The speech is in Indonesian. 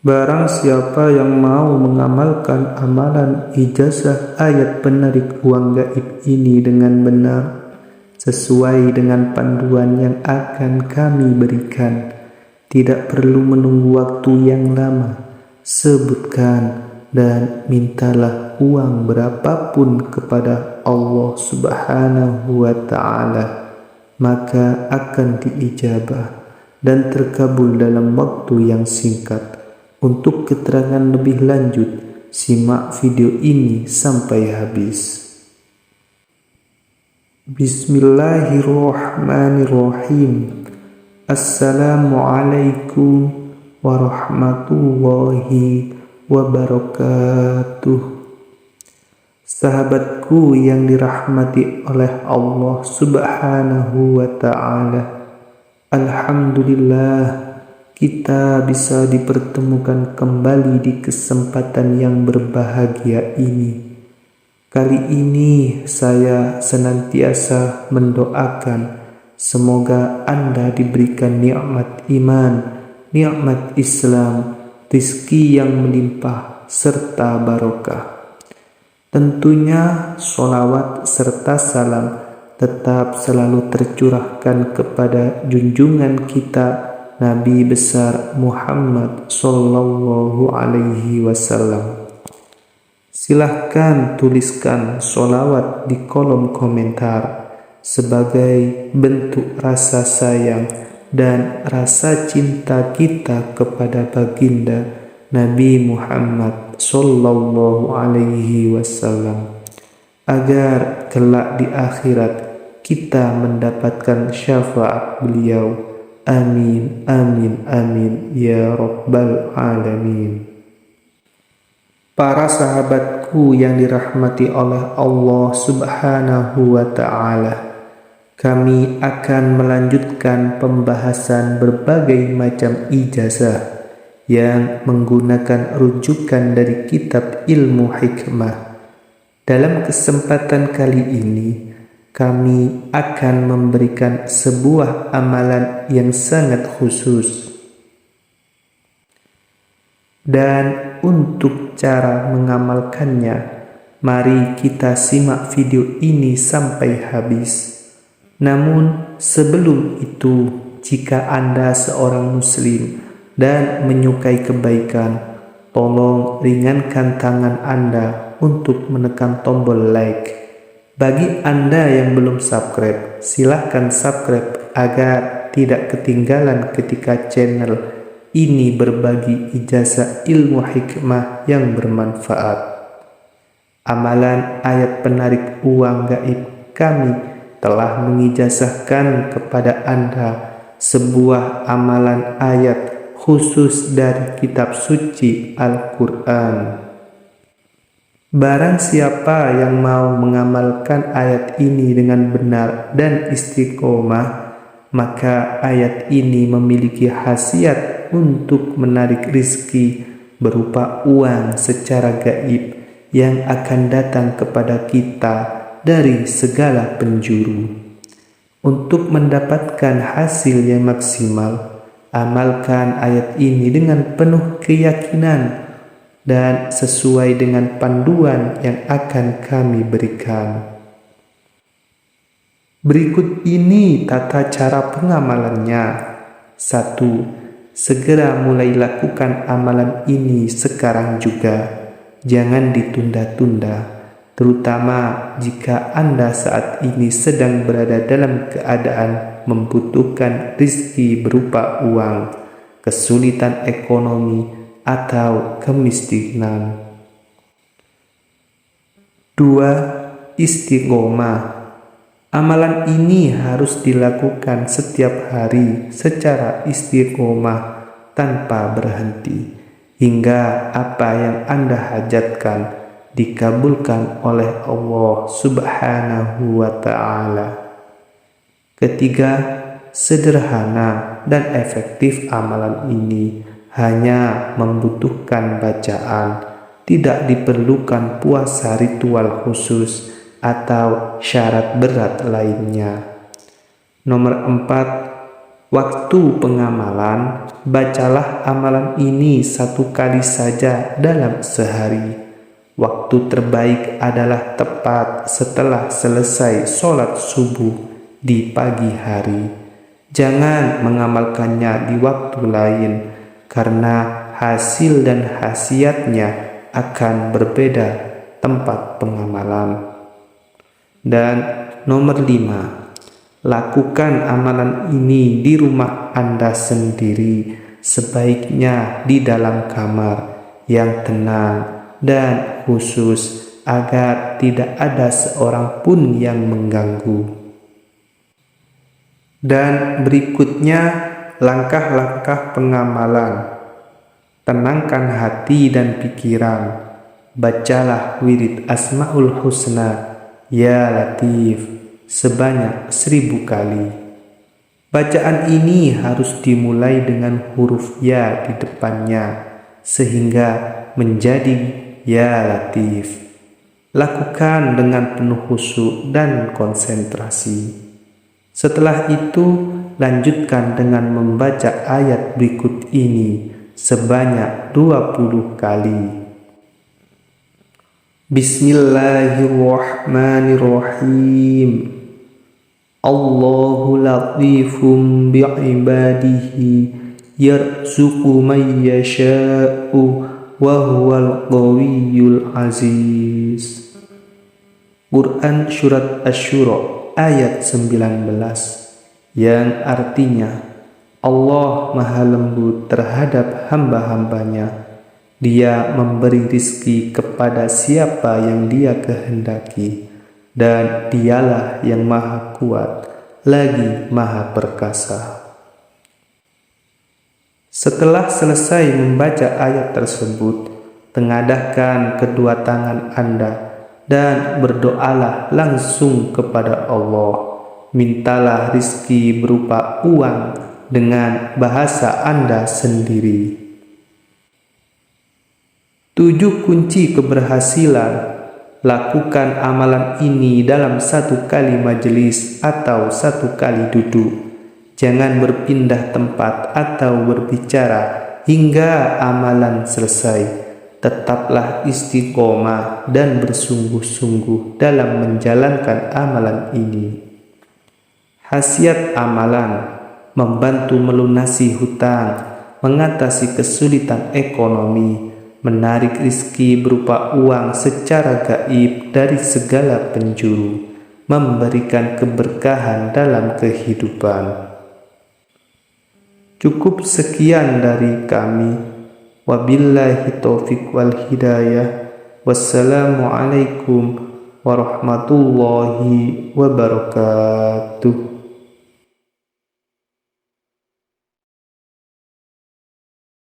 Barang siapa yang mau mengamalkan amalan ijazah ayat penarik uang gaib ini dengan benar, sesuai dengan panduan yang akan kami berikan, tidak perlu menunggu waktu yang lama, sebutkan dan mintalah uang berapapun kepada Allah Subhanahu wa Ta'ala, maka akan diijabah dan terkabul dalam waktu yang singkat. Untuk keterangan lebih lanjut, simak video ini sampai habis. Bismillahirrahmanirrahim. Assalamualaikum warahmatullahi wabarakatuh. Sahabatku yang dirahmati oleh Allah Subhanahu wa Ta'ala, alhamdulillah kita bisa dipertemukan kembali di kesempatan yang berbahagia ini. Kali ini saya senantiasa mendoakan semoga Anda diberikan nikmat iman, nikmat Islam, rezeki yang melimpah, serta barokah. Tentunya sholawat serta salam tetap selalu tercurahkan kepada junjungan kita Nabi besar Muhammad Sallallahu Alaihi Wasallam. Silahkan tuliskan sholawat di kolom komentar sebagai bentuk rasa sayang dan rasa cinta kita kepada baginda Nabi Muhammad Sallallahu Alaihi Wasallam, agar kelak di akhirat kita mendapatkan syafaat beliau. Amin, amin, amin, ya Rabbal Alamin. Para sahabatku yang dirahmati oleh Allah Subhanahu wa Ta'ala, kami akan melanjutkan pembahasan berbagai macam ijazah yang menggunakan rujukan dari kitab ilmu hikmah. Dalam kesempatan kali ini, kami akan memberikan sebuah amalan yang sangat khusus. Dan untuk cara mengamalkannya, mari kita simak video ini sampai habis. Namun sebelum itu, jika Anda seorang muslim dan menyukai kebaikan, tolong ringankan tangan Anda untuk menekan tombol like. Bagi Anda yang belum subscribe, silahkan subscribe agar tidak ketinggalan ketika channel ini berbagi ijazah ilmu hikmah yang bermanfaat. Amalan ayat penarik uang gaib kami telah mengijazahkan kepada Anda sebuah amalan ayat khusus dari kitab suci Al-Quran. Barang siapa yang mau mengamalkan ayat ini dengan benar dan istiqomah, maka ayat ini memiliki khasiat untuk menarik rizki berupa uang secara gaib yang akan datang kepada kita dari segala penjuru. Untuk mendapatkan hasil yang maksimal, amalkan ayat ini dengan penuh keyakinan dan sesuai dengan panduan yang akan kami berikan. Berikut ini tata cara pengamalannya. 1. Segera mulai lakukan amalan ini sekarang juga. Jangan ditunda-tunda, terutama jika Anda saat ini sedang berada dalam keadaan membutuhkan rezeki berupa uang, kesulitan ekonomi, atau kemiskinan. 2. Istiqomah. Amalan ini harus dilakukan setiap hari secara istiqomah tanpa berhenti, hingga apa yang Anda hajatkan dikabulkan oleh Allah Subhanahu wa Ta'ala. 3. Sederhana dan efektif amalan ini hanya membutuhkan bacaan, tidak diperlukan puasa ritual khusus atau syarat berat lainnya. Nomor 4. Waktu pengamalan, bacalah amalan ini 1 kali saja dalam sehari. Waktu terbaik adalah tepat setelah selesai sholat subuh di pagi hari. Jangan mengamalkannya di waktu lain, karena hasil dan khasiatnya akan berbeda tempat pengamalan. Dan nomor 5, lakukan amalan ini di rumah Anda sendiri, sebaiknya di dalam kamar yang tenang dan khusus agar tidak ada seorang pun yang mengganggu. Dan berikutnya, langkah-langkah pengamalan. Tenangkan hati dan pikiran. Bacalah wirid Asmaul Husna, Ya Latif, sebanyak 1000 kali. Bacaan ini harus dimulai dengan huruf ya di depannya, sehingga menjadi Ya Latif. Lakukan dengan penuh khusyuk dan konsentrasi. Setelah itu, lanjutkan dengan membaca ayat berikut ini sebanyak 20 kali. Bismillahirrahmanirrahim. Allahu latifum bi'ibadihi yarzuqu man yasha'u wa huwal qawiyyul aziz. Quran Surat Asy-Syura ayat 19, yang artinya Allah Maha Lembut terhadap hamba-hambanya. Dia memberi rizki kepada siapa yang Dia kehendaki, dan Dialah yang Maha Kuat lagi Maha Perkasa. Setelah selesai membaca ayat tersebut, tengadahkan kedua tangan Anda dan berdoalah langsung kepada Allah. Mintalah rizki berupa uang dengan bahasa Anda sendiri. 7 kunci keberhasilan. Lakukan amalan ini dalam 1 kali majelis atau 1 kali duduk. Jangan berpindah tempat atau berbicara hingga amalan selesai. Tetaplah istiqomah dan bersungguh-sungguh dalam menjalankan amalan ini. Khasiat amalan: membantu melunasi hutang, mengatasi kesulitan ekonomi, menarik rizki berupa uang secara gaib dari segala penjuru, memberikan keberkahan dalam kehidupan. Cukup sekian dari kami. Wabillahi taufiq wal hidayah. Wassalamualaikum warahmatullahi wabarakatuh.